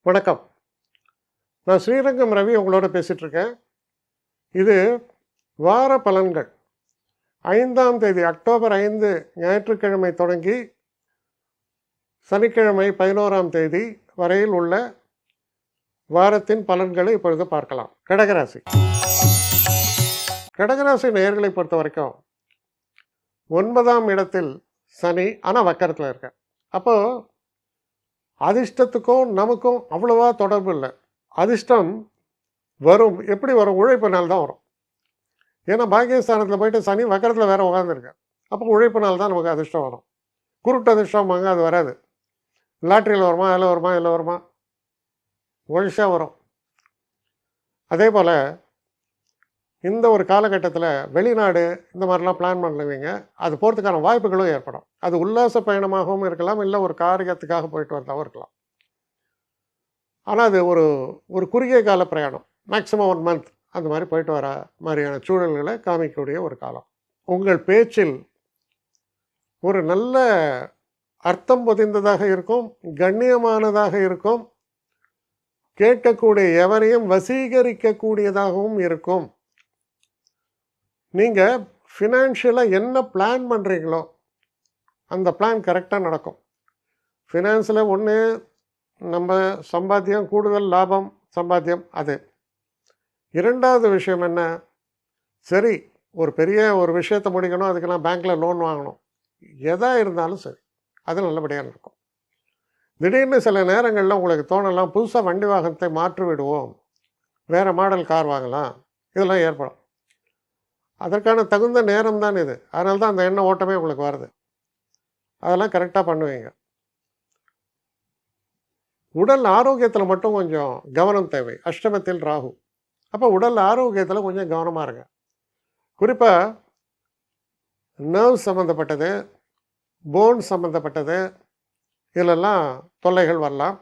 வணக்கம். நான் ஸ்ரீரங்கம் ரவி உங்களோட பேசிட்டு இருக்கேன். இது வார பலன்கள். 5ஆம் தேதி அக்டோபர் 5 ஞாயிற்றுக்கிழமை தொடங்கி சனிக்கிழமை 11ஆம் தேதி வரையில் உள்ள வாரத்தின் பலன்களை இப்பொழுது பார்க்கலாம். கடகராசி. கடகராசி நேயர்களை பொறுத்த வரைக்கும் 9ஆம் இடத்தில் சனி, ஆனால் வக்கரத்தில் இருக்க. அப்போது அதிர்ஷ்டத்துக்கும் நமக்கும் அவ்வளவா தொடர்பு இல்லை. அதிர்ஷ்டம் வரும், எப்படி வரும்? உழைப்பினால் தான் வரும். ஏன்னா பாக்கியஸ்தானத்தில் போயிட்டு சனி வக்கரத்தில் வேற உட்காந்துருக்க. அப்போ உழைப்பினால் தான் நமக்கு அதிர்ஷ்டம் வரும். குருட்டு அதிர்ஷ்டமாங்க, அது வராது. லாட்ரியில் வருமா, இதில் வருமா, ஒழிச்சா வரும். அதே போல் இந்த ஒரு காலகட்டத்தில் வெளிநாடு இந்த மாதிரிலாம் பிளான் பண்ணுவீங்க. அது போகிறதுக்கான வாய்ப்புகளும் ஏற்படும். அது உல்லாச பயணமாகவும் இருக்கலாம், இல்லை ஒரு காரியத்துக்காக போயிட்டு வரதாகவும் இருக்கலாம். ஆனால் அது ஒரு குறுகிய கால பிரயாணம், மேக்ஸிமம் 1 மந்த் அந்த மாதிரி போயிட்டு வர மாதிரியான சூழல்களை காமிக்கக்கூடிய ஒரு காலம். உங்கள் பேச்சில் ஒரு நல்ல அர்த்தம் பொதிந்ததாக இருக்கும், கண்ணியமானதாக இருக்கும், கேட்கக்கூடிய எவரையும் வசீகரிக்கக்கூடியதாகவும் இருக்கும். நீங்கள் ஃபினான்ஷியலாக என்ன பிளான் பண்ணுறீங்களோ அந்த பிளான் கரெக்டாக நடக்கும். ஃபினான்ஸில் ஒன்று நம்ம சம்பாத்தியம், கூடுதல் லாபம் சம்பாத்தியம். அது இரண்டாவது விஷயம் என்ன, சரி ஒரு பெரிய ஒரு விஷயத்தை முடிக்கணும், அதுக்கு நான் பேங்க்கில் லோன் வாங்கணும், எதாக இருந்தாலும் சரி அது நல்லபடியாக நடக்கும். திடீர்னு சில நேரங்களில் உங்களுக்கு தோணலாம், புதுசாக வண்டி வாகனத்தை மாற்றி விடுவோம், வேறு மாடல் கார் வாங்கலாம், இதெல்லாம் ஏற்படும். அதற்கான தகுந்த நேரம் தான் இது. அதனால தான் அந்த எண்ண ஓட்டமே உங்களுக்கு வருது. அதெல்லாம் கரெக்டாக பண்ணுவீங்க. உடல் ஆரோக்கியத்தில் மட்டும் கொஞ்சம் கவனம் தேவை. அஷ்டமத்தில் ராகு. அப்போ உடல் ஆரோக்கியத்தில் கொஞ்சம் கவனமாக இருங்க. குறிப்பாக நர்வ் சம்மந்தப்பட்டது, போன் சம்மந்தப்பட்டது, இதிலெல்லாம் தொல்லைகள் வரலாம்.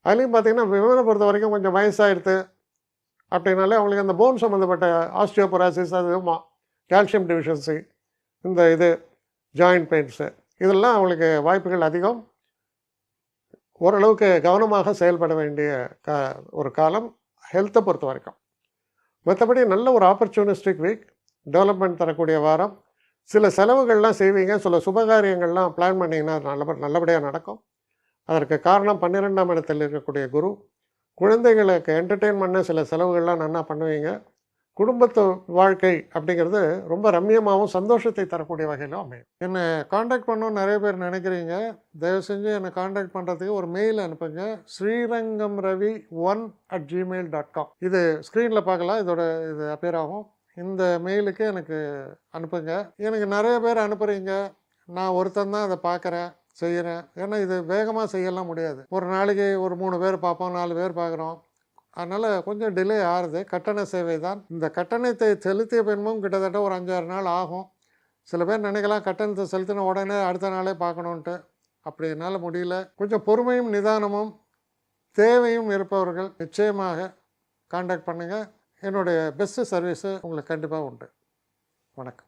அதுலேயும் பார்த்திங்கன்னா விமனை பொறுத்த வரைக்கும் கொஞ்சம் வயசாகிடுது அப்படின்னாலே அவங்களுக்கு அந்த போன் சம்மந்தப்பட்ட ஆஸ்டியோபொராசிஸ், அது கால்சியம் டிஃபிஷியன்சி, இந்த ஜாயிண்ட் பெயின்ஸு, இதெல்லாம் அவங்களுக்கு வாய்ப்புகள் அதிகம். ஓரளவுக்கு கவனமாக செயல்பட வேண்டிய ஒரு காலம் ஹெல்த்தை பொறுத்த வரைக்கும். மற்றபடி நல்ல ஒரு ஆப்பர்ச்சுனிஸ்டிக் வீக், டெவலப்மெண்ட் தரக்கூடிய வாரம். சில செலவுகள்லாம் செய்வீங்க, சில சுபகாரியங்கள்லாம் பிளான் பண்ணிங்கன்னா நல்லபடியாக நடக்கும். அதற்கு காரணம் 12ஆம் இடத்தில் இருக்கக்கூடிய குரு. குழந்தைகளுக்கு என்டர்டெயின் பண்ண சில செலவுகள்லாம் நல்லா பண்ணுவீங்க. குடும்பத்து வாழ்க்கை அப்படிங்கிறது ரொம்ப ரம்மியமாகவும் சந்தோஷத்தை தரக்கூடிய வகையிலும் அமையும். என்னை காண்டாக்ட் பண்ணணும்னு நிறைய பேர் நினைக்கிறீங்க. தயவு செஞ்சு என்னை காண்டாக்ட் பண்ணுறதுக்கு ஒரு மெயில் அனுப்புங்க. srirangamravi1@gmail.com. இது ஸ்க்ரீனில் பார்க்கலாம், இது அப்பியர் ஆகும். இந்த மெயிலுக்கு எனக்கு அனுப்புங்க. எனக்கு நிறைய பேர் அனுப்புகிறீங்க, நான் ஒருத்தன் தான் அதை பார்க்குறேன், செய்கிறேன். ஏன்னா இது வேகமாக செய்யலாம் முடியாது. ஒரு நாளைக்கு ஒரு 3 பேர் பார்ப்போம், 4 பேர் பார்க்குறோம். அதனால் கொஞ்சம் டிலே ஆகுது. கட்டண சேவை தான். இந்த கட்டணத்தை செலுத்திய பின்பும் கிட்டத்தட்ட ஒரு 5-6 நாள் ஆகும். சில பேர் நினைக்கலாம் கட்டணத்தை செலுத்தின உடனே அடுத்த நாளே பார்க்கணுன்ட்டு. அப்படி என்னால் முடியல. கொஞ்சம் பொறுமையும் நிதானமும் தேவையும் இருப்பவர்கள் நிச்சயமாக காண்டாக்ட் பண்ணுங்கள். என்னுடைய பெஸ்ட்டு சர்வீஸு உங்களுக்கு கண்டிப்பாக உண்டு. வணக்கம்.